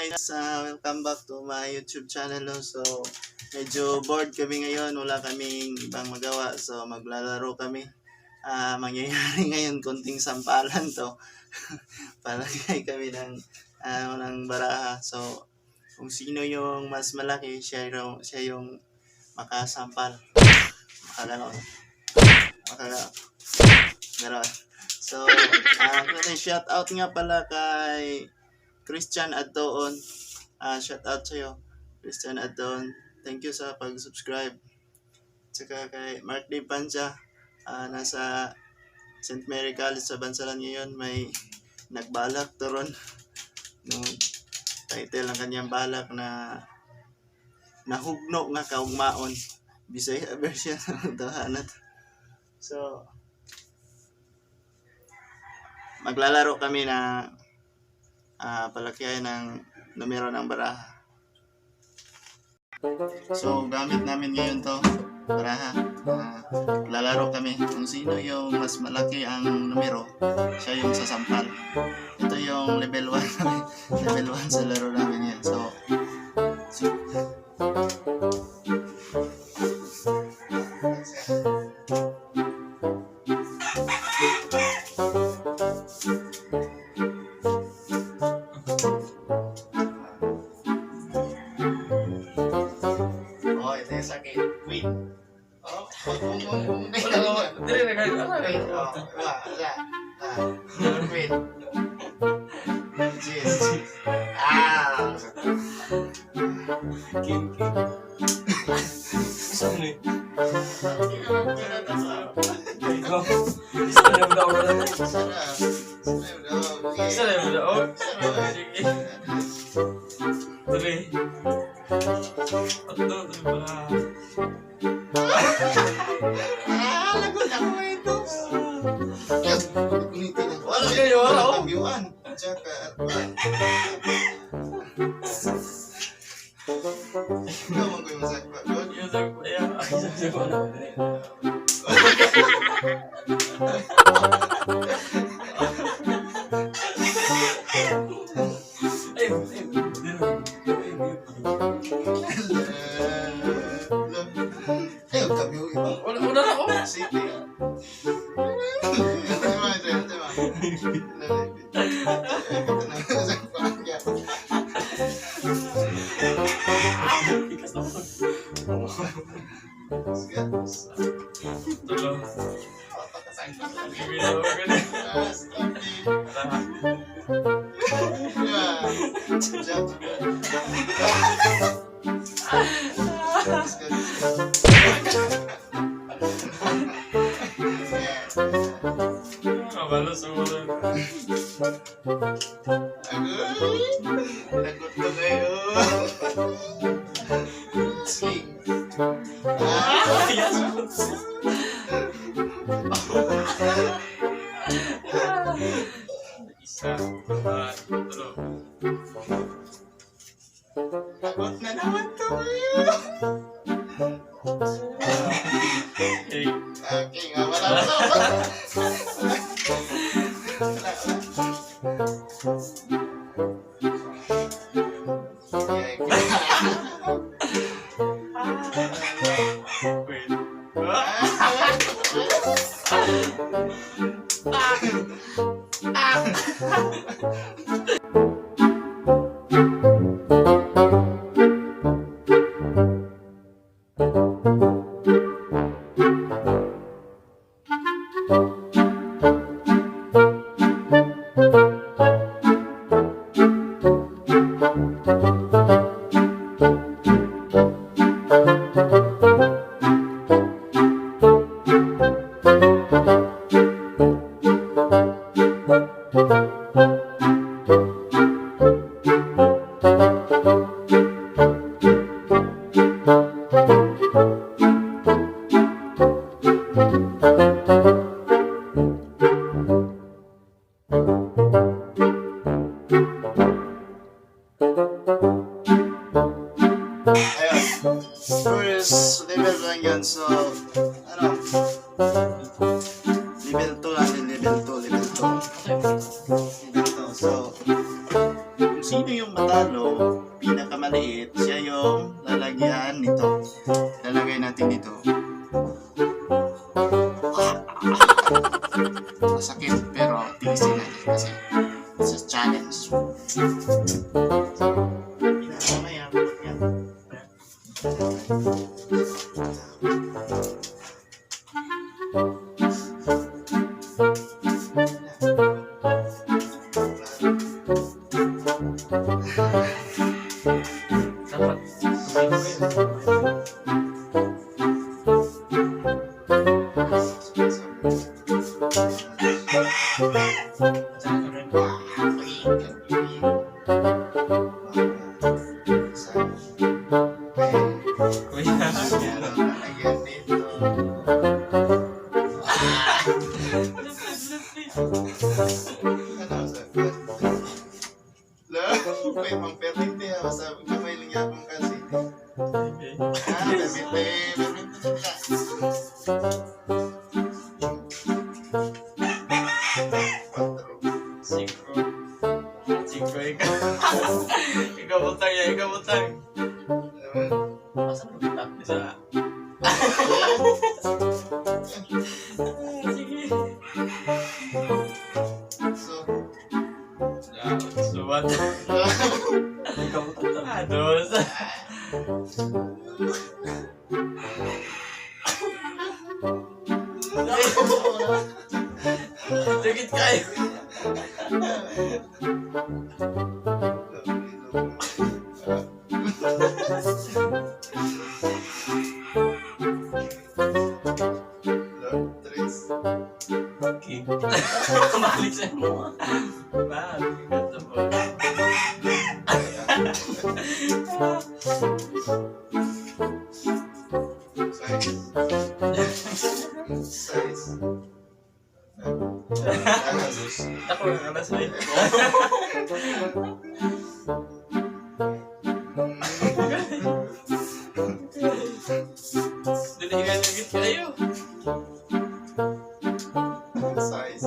guys, welcome back to my YouTube channel. So, medyo bored kami ngayon, wala kaming ibang magawa. So, maglalaro kami. Mangyayari ngayon konting sampalan to. Palagay kami ng baraha. So, kung sino yung mas malaki, siya yung makasampal. Makagano. Meron. So, shout out nga pala kay Christian Addoon. Shout out sa'yo, Christian Addoon. Thank you sa pag-subscribe. Tsaka kay Mark D. Panja, nasa St. Mary College sa Bansalan ngayon. May nagbalak to ron. No, title ng kanyang balak na nahugno nga kaugmaon. Bisaya version ng tahanat. So, maglalaro kami na palakyayan ng numero ng baraha. So, gamit namin ngayon to baraha. Lalaro kami kung sino yung mas malaki ang numero, siya yung sasampal. Ito yung level 1 level 1 sa laro namin yan. So sakit. Wait. Wait. Lagot ako ito. Wala kayo, wala kambiuan. Tsaka ikaw mo kayo masakwa. Yung sakwa yan. Ay, sakwa na. Udah ako. City. Balas mo lang. Lagot ko kayo. Sling. Isa. Tulo. Lagot na naman to kayo. Okay nga, wala na. First level lang yan. So, level 2 lang din. Level 2. So, kung sino yung mataas palo, pinakamaliit, siya yung lalagyan nito. Lalagay natin dito. Masakit pero tigisin natin kasi it's a challenge. Pinamaya ko yan. Dapat May pang-perlite ha, masabi na may lingyapang kasi. Cinco, ikaw. Ikaw butang ya, ikaw butang. Masa mo kita? Isa. Sige. Suwat. Ikaw butang. Dos. Sakit kayo. Balik sa mo. Balik sa mo. Size. Ako ang alas mo. Diligan agad kayo. Size.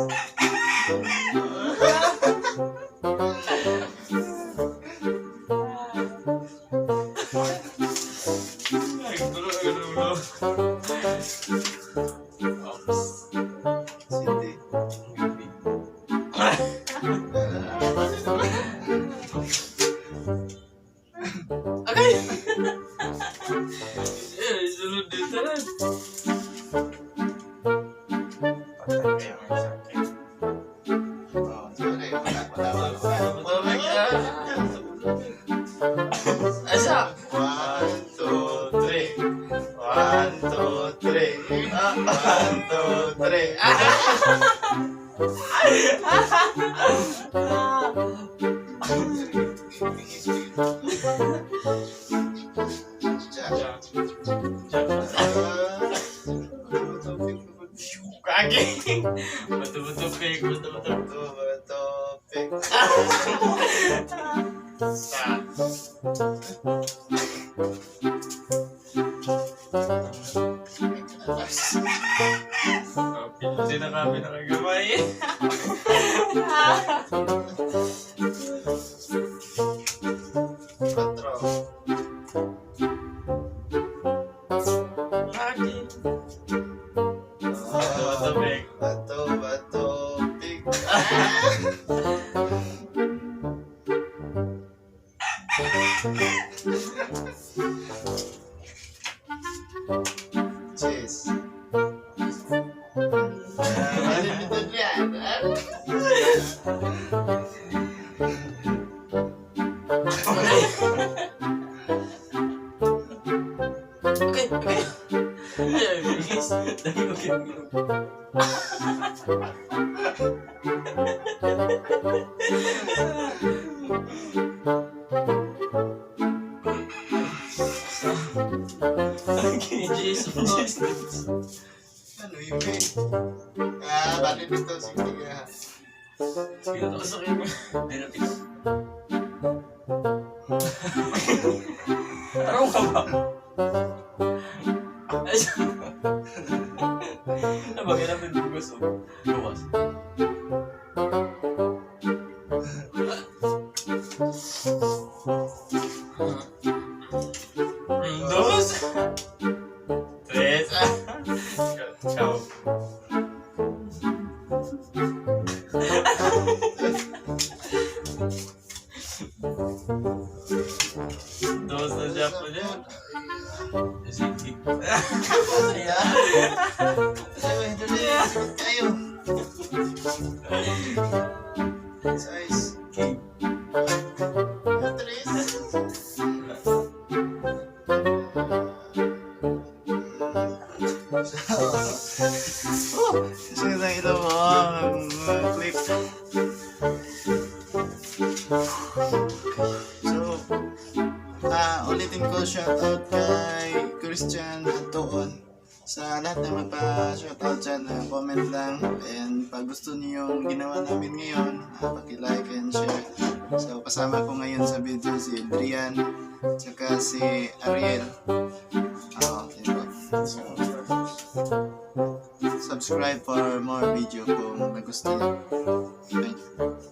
Hindi. Okay. Sunod dito rin. Asa? 1, 2, 3. 1, 2, 3. 1, 2, 3. Kaki. Betul-betul fake, betul-betul. Hindi na kami nakagamay. Lagi. Betul-betul fake. Bato, pig. Cheese. Okay, okay. Ay, bilis. Dami ko kinagin. Jesus. Ano yung balik nito. Sige ha. Pinatusokin mo. Dinating. Araw ka ba? Ay, nabagyan namin gusto. Gawas. Dos. Tres. Ciao. Dos na siya po niya. Sige. Ayan. Ayun, dali. Kayo. Size. Okay. Tris. Sige na ito mo. Click. So, ulitin ko shoutout kay Christian Antoon. Sa lahat na magpa-shoutout dyan, comment lang. And pag gusto niyo yung ginawa namin ngayon, paki-like and share. So, kasama ko ngayon sa video si Adrian, tsaka si Ariel. Diba? So, subscribe for more video kung nagustuhan. Thank you.